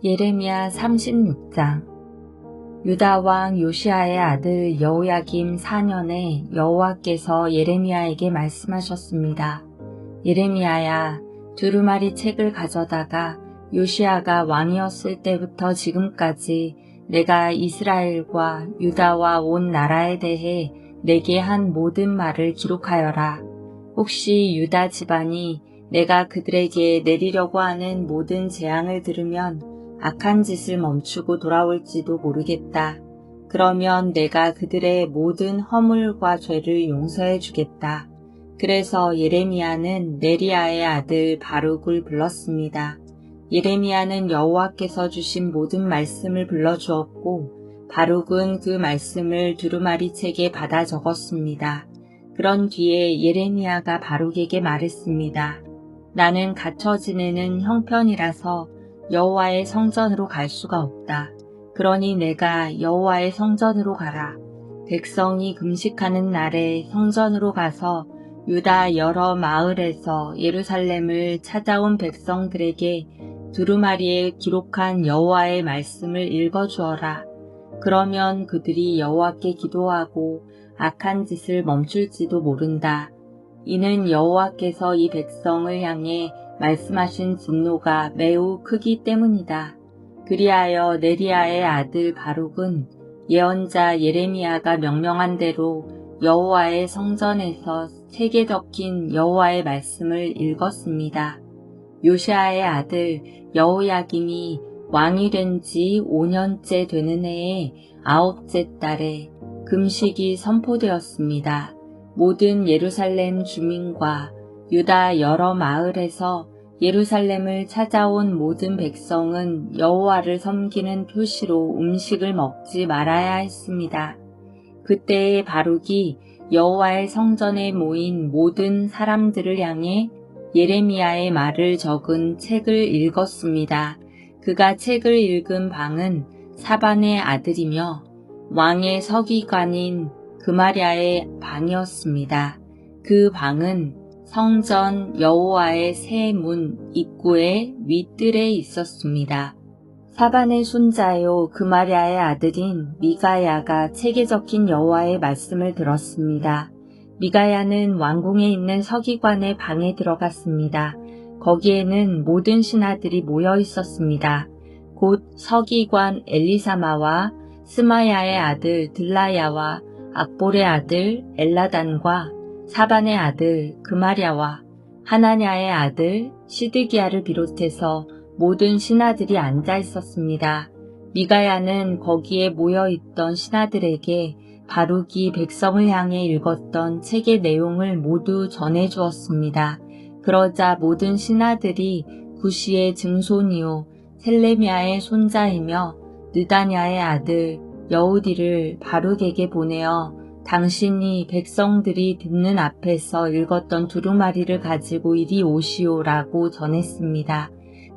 예레미야 36장. 유다 왕 요시야의 아들 여호야김 4년에 여호와께서 예레미야에게 말씀하셨습니다. 예레미야야, 두루마리 책을 가져다가 요시야가 왕이었을 때부터 지금까지 내가 이스라엘과 유다와 온 나라에 대해 내게 한 모든 말을 기록하여라. 혹시 유다 집안이 내가 그들에게 내리려고 하는 모든 재앙을 들으면 악한 짓을 멈추고 돌아올지도 모르겠다. 그러면 내가 그들의 모든 허물과 죄를 용서해 주겠다. 그래서 예레미야는 네리야의 아들 바룩을 불렀습니다. 예레미야는 여호와께서 주신 모든 말씀을 불러주었고 바룩은 그 말씀을 두루마리 책에 받아 적었습니다. 그런 뒤에 예레미야가 바룩에게 말했습니다. 나는 갇혀 지내는 형편이라서 여호와의 성전으로 갈 수가 없다. 그러니 내가 여호와의 성전으로 가라. 백성이 금식하는 날에 성전으로 가서 유다 여러 마을에서 예루살렘을 찾아온 백성들에게 두루마리에 기록한 여호와의 말씀을 읽어주어라. 그러면 그들이 여호와께 기도하고 악한 짓을 멈출지도 모른다. 이는 여호와께서 이 백성을 향해 말씀하신 진노가 매우 크기 때문이다. 그리하여 네리야의 아들 바룩은 예언자 예레미야가 명령한 대로 여호와의 성전에서 책에 적힌 여호와의 말씀을 읽었습니다. 요시야의 아들 여호야김이 왕이 된 지 5년째 되는 해의 9째 달에 금식이 선포되었습니다. 모든 예루살렘 주민과 유다 여러 마을에서 예루살렘을 찾아온 모든 백성은 여호와를 섬기는 표시로 음식을 먹지 말아야 했습니다. 그때의 바룩이 여호와의 성전에 모인 모든 사람들을 향해 예레미야의 말을 적은 책을 읽었습니다. 그가 책을 읽은 방은 사반의 아들이며 왕의 서기관인 그마랴의 방이었습니다. 그 방은 성전 여호와의 새 문 입구의 윗뜰에 있었습니다. 사반의 손자요 그마랴의 아들인 미가야가 책에 적힌 여호와의 말씀을 들었습니다. 미가야는 왕궁에 있는 서기관의 방에 들어갔습니다. 거기에는 모든 신하들이 모여 있었습니다. 곧 서기관 엘리사마와 스마야의 아들 들라야와 악볼의 아들 엘라단과 사반의 아들 그마랴와 하나냐의 아들 시드기야를 비롯해서 모든 신하들이 앉아 있었습니다. 미가야는 거기에 모여있던 신하들에게 바룩이 백성을 향해 읽었던 책의 내용을 모두 전해주었습니다. 그러자 모든 신하들이 구시의 증손이요 셀레미야의 손자이며 느다냐의 아들 여우디를 바룩에게 보내어 당신이 백성들이 듣는 앞에서 읽었던 두루마리를 가지고 이리 오시오라고 전했습니다.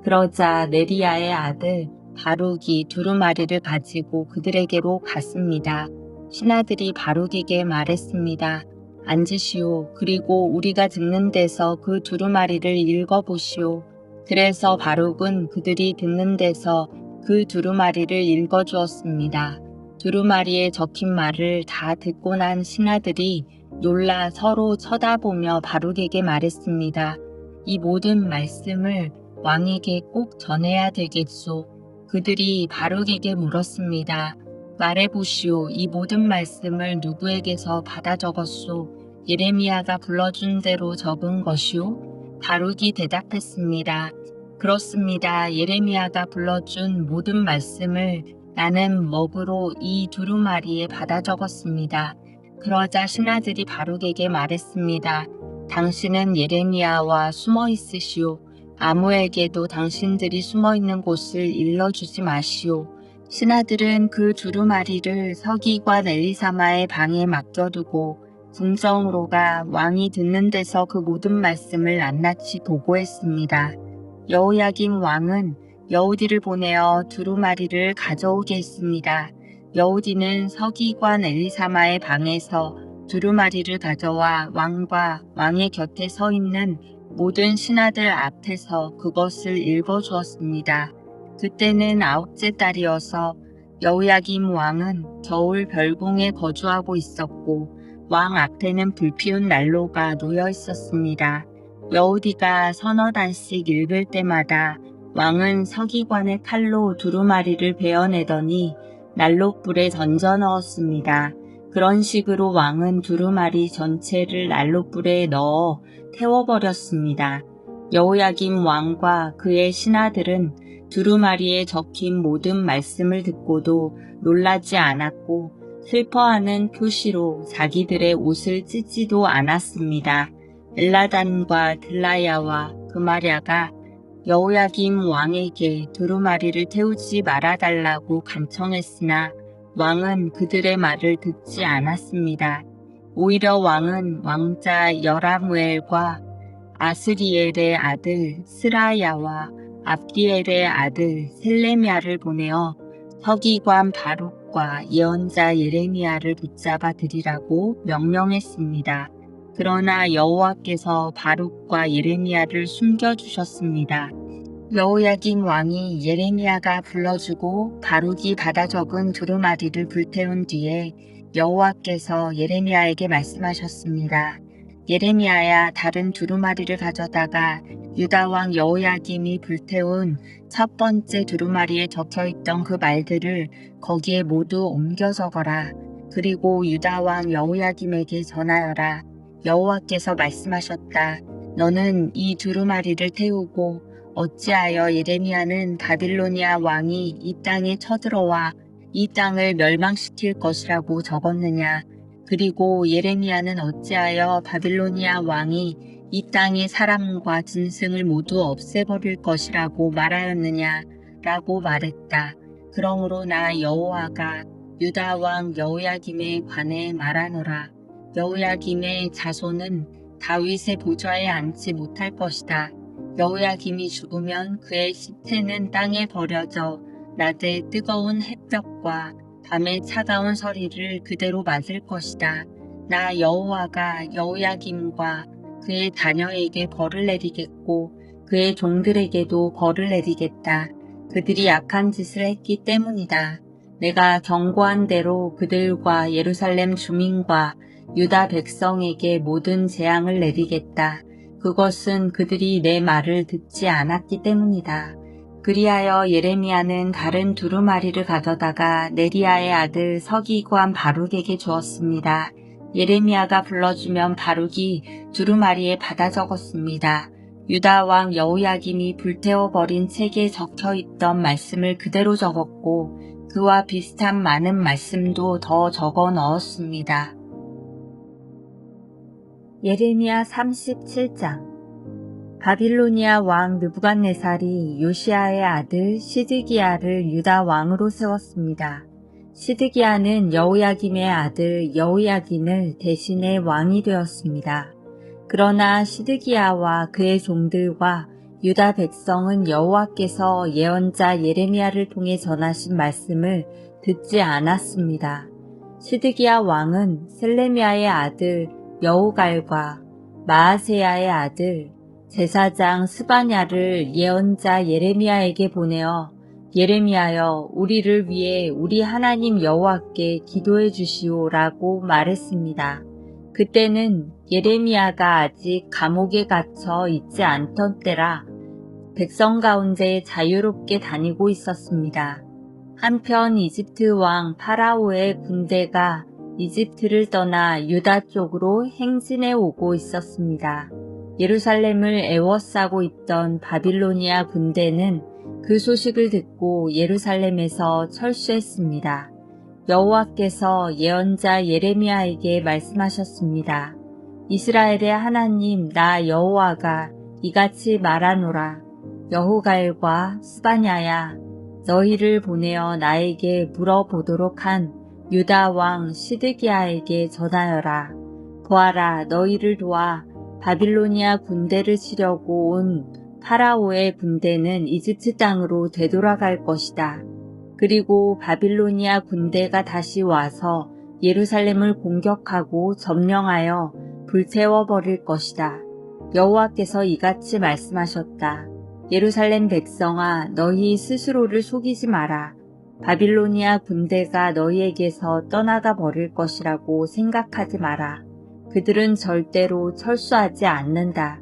그러자 네리야의 아들 바룩이 두루마리를 가지고 그들에게로 갔습니다. 신하들이 바룩에게 말했습니다. 앉으시오. 그리고 우리가 듣는 데서 그 두루마리를 읽어보시오. 그래서 바룩은 그들이 듣는 데서 그 두루마리를 읽어주었습니다. 두루마리에 적힌 말을 다 듣고 난 신하들이 놀라 서로 쳐다보며 바룩에게 말했습니다. 이 모든 말씀을 왕에게 꼭 전해야 되겠소. 그들이 바룩에게 물었습니다. 말해보시오. 이 모든 말씀을 누구에게서 받아 적었소? 예레미야가 불러준 대로 적은 것이오? 바룩이 대답했습니다. 그렇습니다. 예레미야가 불러준 모든 말씀을 나는 먹으로 이 두루마리에 받아 적었습니다. 그러자 신하들이 바룩에게 말했습니다. 당신은 예레미야와 숨어 있으시오. 아무에게도 당신들이 숨어 있는 곳을 일러주지 마시오. 신하들은 그 두루마리를 서기관 엘리사마의 방에 맡겨두고 궁정으로가 왕이 듣는 데서 그 모든 말씀을 낱낱이 보고했습니다. 여호야김 왕은 여우디를 보내어 두루마리를 가져오게 했습니다. 여우디는 서기관 엘리사마의 방에서 두루마리를 가져와 왕과 왕의 곁에 서 있는 모든 신하들 앞에서 그것을 읽어주었습니다. 그때는 9째 달이어서 여호야김 왕은 겨울 별궁에 거주하고 있었고 왕 앞에는 불피운 난로가 놓여 있었습니다. 여우디가 서너 단씩 읽을 때마다 왕은 서기관의 칼로 두루마리를 베어내더니 난로불에 던져 넣었습니다. 그런 식으로 왕은 두루마리 전체를 난로불에 넣어 태워버렸습니다. 여호야김 왕과 그의 신하들은 두루마리에 적힌 모든 말씀을 듣고도 놀라지 않았고 슬퍼하는 표시로 자기들의 옷을 찢지도 않았습니다. 엘라단과 들라야와 그마랴가 여호야김 왕에게 두루마리를 태우지 말아달라고 간청했으나 왕은 그들의 말을 듣지 않았습니다. 오히려 왕은 왕자 여라무엘과 아스리엘의 아들 스라야와 압디엘의 아들 셀레미야를 보내어 서기관 바룩과 예언자 예레미야를 붙잡아 들이라고 명령했습니다. 그러나 여호와께서 바룩과 예레미야를 숨겨주셨습니다. 여호야김 왕이 예레미야가 불러주고 바룩이 받아 적은 두루마리를 불태운 뒤에 여호와께서 예레미야에게 말씀하셨습니다. 예레미야야, 다른 두루마리를 가져다가 유다왕 여호야김이 불태운 첫 번째 두루마리에 적혀있던 그 말들을 거기에 모두 옮겨 적어라. 그리고 유다왕 여호야김에게 전하여라. 여호와께서 말씀하셨다. 너는 이 두루마리를 태우고 어찌하여 예레미야는 바빌로니아 왕이 이 땅에 쳐들어와 이 땅을 멸망시킬 것이라고 적었느냐. 그리고 예레미야는 어찌하여 바빌로니아 왕이 이 땅의 사람과 짐승을 모두 없애버릴 것이라고 말하였느냐 라고 말했다. 그러므로 나 여호와가 유다 왕 여호야김에 관해 말하노라. 여호야김의 자손은 다윗의 보좌에 앉지 못할 것이다. 여호야김이 죽으면 그의 시체는 땅에 버려져 낮에 뜨거운 햇볕과 밤에 차가운 서리를 그대로 맞을 것이다. 나 여호와가 여호야김과 그의 자녀에게 벌을 내리겠고 그의 종들에게도 벌을 내리겠다. 그들이 악한 짓을 했기 때문이다. 내가 경고한 대로 그들과 예루살렘 주민과 유다 백성에게 모든 재앙을 내리겠다. 그것은 그들이 내 말을 듣지 않았기 때문이다. 그리하여 예레미야는 다른 두루마리를 가져다가 네리야의 아들 서기관 바룩에게 주었습니다. 예레미야가 불러주면 바룩이 두루마리에 받아 적었습니다. 유다 왕 여호야김이 불태워버린 책에 적혀있던 말씀을 그대로 적었고 그와 비슷한 많은 말씀도 더 적어 넣었습니다. 예레미야 37장. 바빌로니아 왕 느부갓네살이 요시야의 아들 시드기야를 유다 왕으로 세웠습니다. 시드기야는 여호야김의 아들 여호야긴을 대신해 왕이 되었습니다. 그러나 시드기야와 그의 종들과 유다 백성은 여호와께서 예언자 예레미야를 통해 전하신 말씀을 듣지 않았습니다. 시드기야 왕은 셀레미야의 아들 여우갈과 마아세야의 아들 제사장 스바냐를 예언자 예레미야에게 보내어 예레미야여, 우리를 위해 우리 하나님 여호와께 기도해 주시오라고 말했습니다. 그때는 예레미야가 아직 감옥에 갇혀 있지 않던 때라 백성 가운데 자유롭게 다니고 있었습니다. 한편 이집트 왕 파라오의 군대가 이집트를 떠나 유다 쪽으로 행진해 오고 있었습니다. 예루살렘을 애워싸고 있던 바빌로니아 군대는 그 소식을 듣고 예루살렘에서 철수했습니다. 여호와께서 예언자 예레미야에게 말씀하셨습니다. 이스라엘의 하나님 나 여호와가 이같이 말하노라. 여호갈과 스바냐야, 너희를 보내어 나에게 물어보도록 한 유다 왕 시드기야에게 전하여라. 보아라, 너희를 도와 바빌로니아 군대를 치려고 온 파라오의 군대는 이집트 땅으로 되돌아갈 것이다. 그리고 바빌로니아 군대가 다시 와서 예루살렘을 공격하고 점령하여 불태워버릴 것이다. 여호와께서 이같이 말씀하셨다. 예루살렘 백성아, 너희 스스로를 속이지 마라. 바빌로니아 군대가 너희에게서 떠나가 버릴 것이라고 생각하지 마라. 그들은 절대로 철수하지 않는다.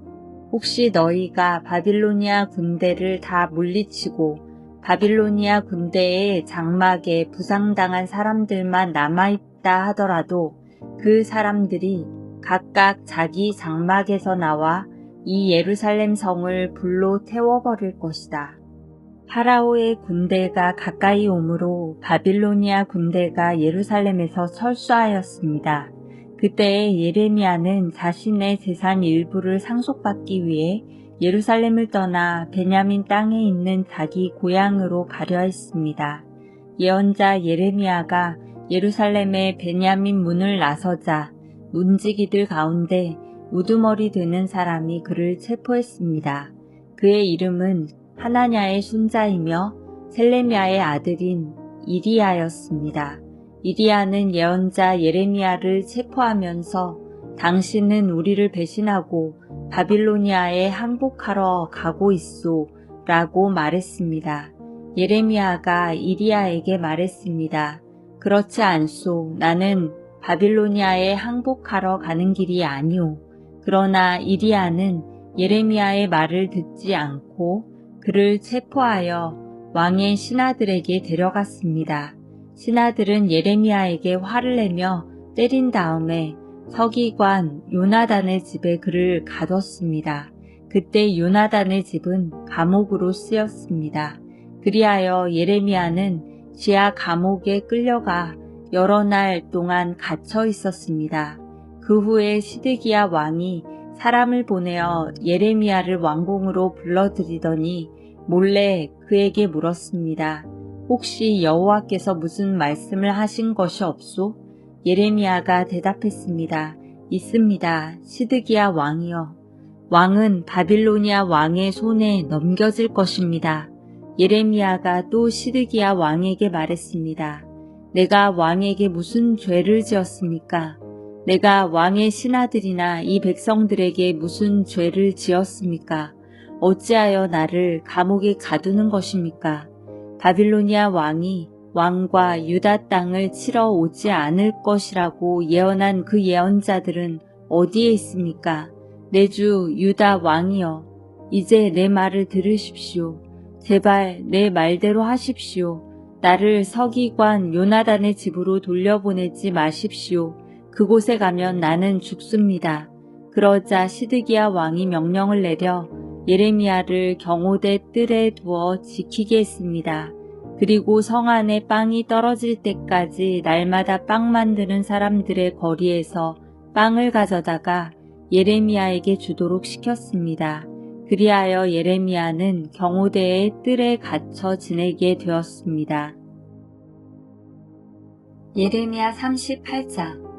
혹시 너희가 바빌로니아 군대를 다 물리치고 바빌로니아 군대의 장막에 부상당한 사람들만 남아있다 하더라도 그 사람들이 각각 자기 장막에서 나와 이 예루살렘 성을 불로 태워버릴 것이다. 파라오의 군대가 가까이 오므로 바빌로니아 군대가 예루살렘에서 철수하였습니다. 그때 예레미야는 자신의 재산 일부를 상속받기 위해 예루살렘을 떠나 베냐민 땅에 있는 자기 고향으로 가려 했습니다. 예언자 예레미야가 예루살렘의 베냐민 문을 나서자 문지기들 가운데 우두머리 드는 사람이 그를 체포했습니다. 그의 이름은 하나냐의 손자이며 셀레미야의 아들인 이리야였습니다. 이리야는 예언자 예레미야를 체포하면서 당신은 우리를 배신하고 바빌로니아에 항복하러 가고 있소 라고 말했습니다. 예레미야가 이리야에게 말했습니다. 그렇지 않소. 나는 바빌로니아에 항복하러 가는 길이 아니오. 그러나 이리야는 예레미야의 말을 듣지 않고 그를 체포하여 왕의 신하들에게 데려갔습니다. 신하들은 예레미야에게 화를 내며 때린 다음에 서기관 요나단의 집에 그를 가뒀습니다. 그때 요나단의 집은 감옥으로 쓰였습니다. 그리하여 예레미야는 지하 감옥에 끌려가 여러 날 동안 갇혀 있었습니다. 그 후에 시드기야 왕이 사람을 보내어 예레미야를 왕궁으로 불러들이더니 몰래 그에게 물었습니다. 혹시 여호와께서 무슨 말씀을 하신 것이 없소? 예레미야가 대답했습니다. 있습니다. 시드기야 왕이여. 왕은 바빌로니아 왕의 손에 넘겨질 것입니다. 예레미야가 또 시드기야 왕에게 말했습니다. 내가 왕에게 무슨 죄를 지었습니까? 내가 왕의 신하들이나 이 백성들에게 무슨 죄를 지었습니까? 어찌하여 나를 감옥에 가두는 것입니까? 바빌로니아 왕이 왕과 유다 땅을 치러 오지 않을 것이라고 예언한 그 예언자들은 어디에 있습니까? 내 주 유다 왕이여, 이제 내 말을 들으십시오. 제발 내 말대로 하십시오. 나를 서기관 요나단의 집으로 돌려보내지 마십시오. 그곳에 가면 나는 죽습니다. 그러자 시드기야 왕이 명령을 내려 예레미야를 경호대 뜰에 두어 지키게 했습니다. 그리고 성 안에 빵이 떨어질 때까지 날마다 빵 만드는 사람들의 거리에서 빵을 가져다가 예레미야에게 주도록 시켰습니다. 그리하여 예레미야는 경호대의 뜰에 갇혀 지내게 되었습니다. 예레미야 38장.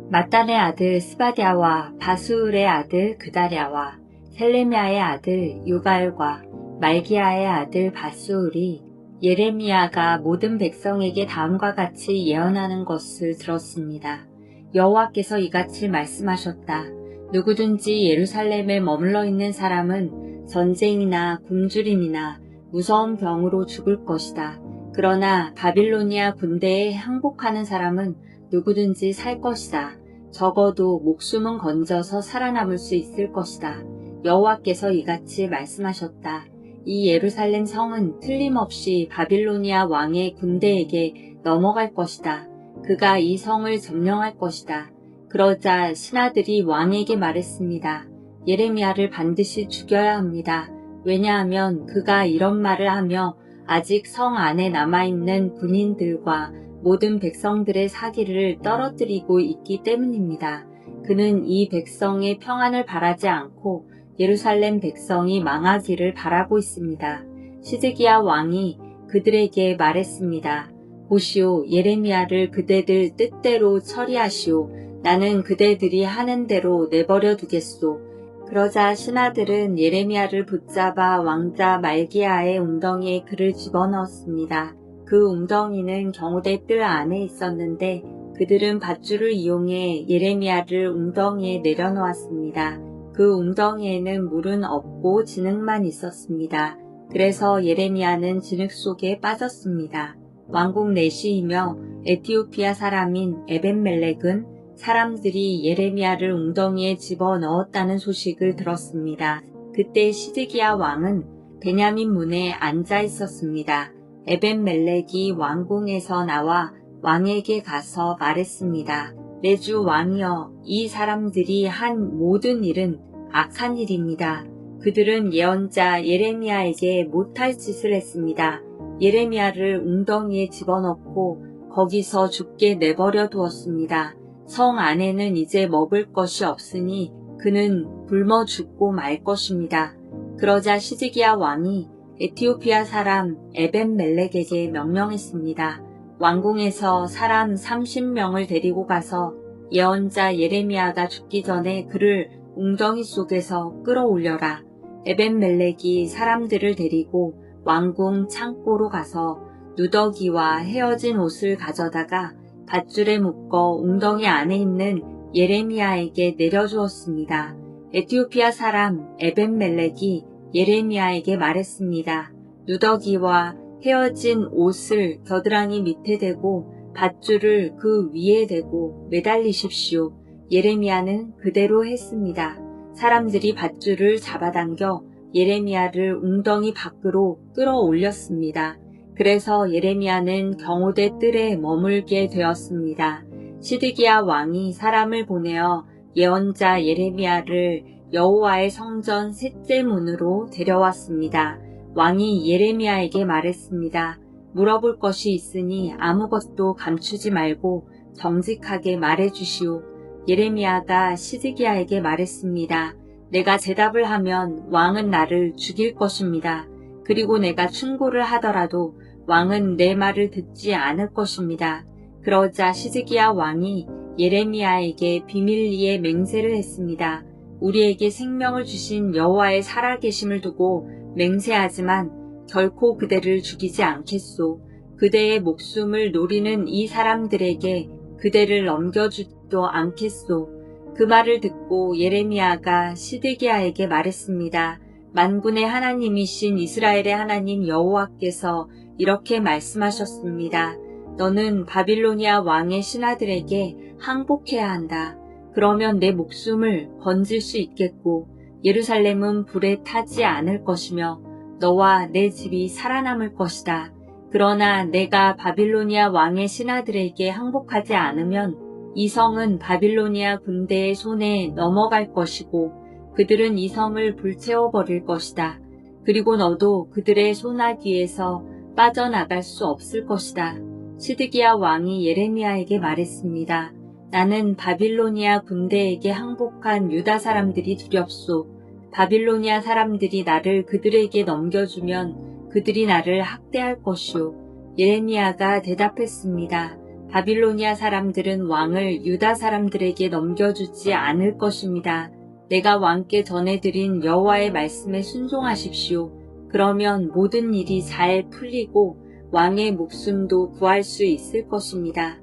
마단의 아들 스바디아와 바수울의 아들 그다랴와 셀레미야의 아들 유갈과 말기야의 아들 바수울이 예레미야가 모든 백성에게 다음과 같이 예언하는 것을 들었습니다. 여호와께서 이같이 말씀하셨다. 누구든지 예루살렘에 머물러 있는 사람은 전쟁이나 굶주림이나 무서운 병으로 죽을 것이다. 그러나 바빌로니아 군대에 항복하는 사람은 누구든지 살 것이다. 적어도 목숨은 건져서 살아남을 수 있을 것이다. 여호와께서 이같이 말씀하셨다. 이 예루살렘 성은 틀림없이 바빌로니아 왕의 군대에게 넘어갈 것이다. 그가 이 성을 점령할 것이다. 그러자 신하들이 왕에게 말했습니다. 예레미야를 반드시 죽여야 합니다. 왜냐하면 그가 이런 말을 하며 아직 성 안에 남아있는 군인들과 모든 백성들의 사기를 떨어뜨리고 있기 때문입니다. 그는 이 백성의 평안을 바라지 않고 예루살렘 백성이 망하기를 바라고 있습니다. 시드기야 왕이 그들에게 말했습니다. 보시오, 예레미야를 그대들 뜻대로 처리하시오. 나는 그대들이 하는 대로 내버려 두겠소. 그러자 신하들은 예레미야를 붙잡아 왕자 말기야의 웅덩이에 그를 집어넣었습니다. 그 웅덩이는 경호대 뜰 안에 있었는데 그들은 밧줄을 이용해 예레미야를 웅덩이에 내려놓았습니다. 그 웅덩이에는 물은 없고 진흙만 있었습니다. 그래서 예레미야는 진흙 속에 빠졌습니다. 왕국 내시이며 에티오피아 사람인 에벤멜렉은 사람들이 예레미야를 웅덩이에 집어넣었다는 소식을 들었습니다. 그때 시드기야 왕은 베냐민 문에 앉아 있었습니다. 에벤멜렉이 왕궁에서 나와 왕에게 가서 말했습니다. 내 주 왕이여, 이 사람들이 한 모든 일은 악한 일입니다. 그들은 예언자 예레미야에게 못할 짓을 했습니다. 예레미야를 웅덩이에 집어넣고 거기서 죽게 내버려 두었습니다. 성 안에는 이제 먹을 것이 없으니 그는 굶어 죽고 말 것입니다. 그러자 시드기야 왕이 에티오피아 사람 에벤멜렉에게 명령했습니다. 왕궁에서 사람 30명을 데리고 가서 예언자 예레미야가 죽기 전에 그를 웅덩이 속에서 끌어올려라. 에벤멜렉이 사람들을 데리고 왕궁 창고로 가서 누더기와 헤어진 옷을 가져다가 밧줄에 묶어 웅덩이 안에 있는 예레미야에게 내려주었습니다. 에티오피아 사람 에벤멜렉이 예레미야에게 말했습니다. 누더기와 헤어진 옷을 겨드랑이 밑에 대고 밧줄을 그 위에 대고 매달리십시오. 예레미야는 그대로 했습니다. 사람들이 밧줄을 잡아당겨 예레미야를 웅덩이 밖으로 끌어올렸습니다. 그래서 예레미야는 경호대 뜰에 머물게 되었습니다. 시드기야 왕이 사람을 보내어 예언자 예레미야를 여호와의 성전 셋째 문으로 데려왔습니다. 왕이 예레미야에게 말했습니다. 물어볼 것이 있으니 아무것도 감추지 말고 정직하게 말해주시오. 예레미야가 시드기야에게 말했습니다. 내가 대답을 하면 왕은 나를 죽일 것입니다. 그리고 내가 충고를 하더라도 왕은 내 말을 듣지 않을 것입니다. 그러자 시드기야 왕이 예레미야에게 비밀리에 맹세를 했습니다. 우리에게 생명을 주신 여호와의 살아계심을 두고 맹세하지만 결코 그대를 죽이지 않겠소. 그대의 목숨을 노리는 이 사람들에게 그대를 넘겨주지도 않겠소. 그 말을 듣고 예레미야가 시드기야에게 말했습니다. 만군의 하나님이신 이스라엘의 하나님 여호와께서 이렇게 말씀하셨습니다. 너는 바빌로니아 왕의 신하들에게 항복해야 한다. 그러면 내 목숨을 건질 수 있겠고 예루살렘은 불에 타지 않을 것이며 너와 내 집이 살아남을 것이다. 그러나 내가 바빌로니아 왕의 신하들에게 항복하지 않으면 이 성은 바빌로니아 군대의 손에 넘어갈 것이고 그들은 이 성을 불태워버릴 것이다. 그리고 너도 그들의 손아귀에서 빠져나갈 수 없을 것이다. 시드기야 왕이 예레미야에게 말했습니다. 나는 바빌로니아 군대에게 항복한 유다 사람들이 두렵소. 바빌로니아 사람들이 나를 그들에게 넘겨주면 그들이 나를 학대할 것이오. 예레미야가 대답했습니다. 바빌로니아 사람들은 왕을 유다 사람들에게 넘겨주지 않을 것입니다. 내가 왕께 전해드린 여호와의 말씀에 순종하십시오. 그러면 모든 일이 잘 풀리고 왕의 목숨도 구할 수 있을 것입니다.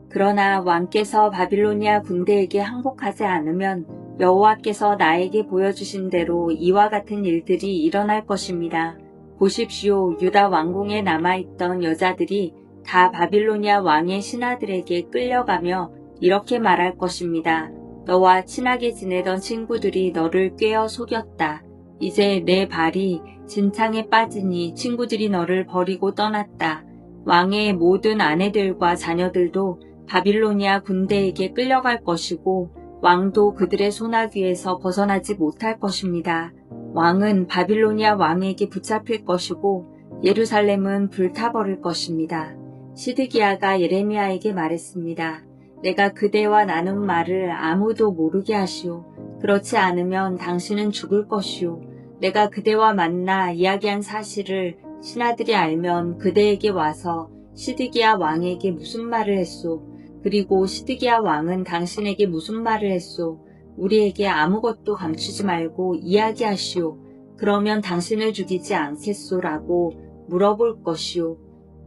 그러나 왕께서 바빌로니아 군대에게 항복하지 않으면 여호와께서 나에게 보여주신 대로 이와 같은 일들이 일어날 것입니다. 보십시오. 유다 왕궁에 남아있던 여자들이 다 바빌로니아 왕의 신하들에게 끌려가며 이렇게 말할 것입니다. 너와 친하게 지내던 친구들이 너를 꿰어 속였다. 이제 내 발이 진창에 빠지니 친구들이 너를 버리고 떠났다. 왕의 모든 아내들과 자녀들도 바빌로니아 군대에게 끌려갈 것이고 왕도 그들의 손아귀에서 벗어나지 못할 것입니다. 왕은 바빌로니아 왕에게 붙잡힐 것이고 예루살렘은 불타버릴 것입니다. 시드기야가 예레미야에게 말했습니다. 내가 그대와 나눈 말을 아무도 모르게 하시오. 그렇지 않으면 당신은 죽을 것이오. 내가 그대와 만나 이야기한 사실을 신하들이 알면 그대에게 와서 시드기야 왕에게 무슨 말을 했소. 그리고 시드기야 왕은 당신에게 무슨 말을 했소. 우리에게 아무것도 감추지 말고 이야기하시오. 그러면 당신을 죽이지 않겠소라고 물어볼 것이오.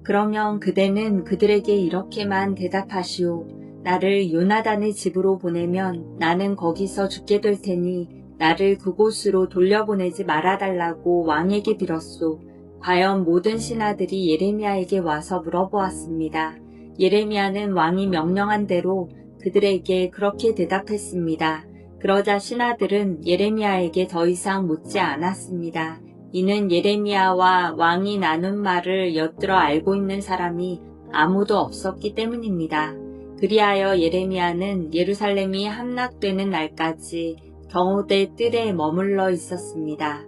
그러면 그대는 그들에게 이렇게만 대답하시오. 나를 요나단의 집으로 보내면 나는 거기서 죽게 될 테니 나를 그곳으로 돌려보내지 말아달라고 왕에게 빌었소. 과연 모든 신하들이 예레미야에게 와서 물어보았습니다. 예레미야는 왕이 명령한 대로 그들에게 그렇게 대답했습니다. 그러자 신하들은 예레미야에게 더 이상 묻지 않았습니다. 이는 예레미야와 왕이 나눈 말을 엿들어 알고 있는 사람이 아무도 없었기 때문입니다. 그리하여 예레미야는 예루살렘이 함락되는 날까지 경호대 뜰에 머물러 있었습니다.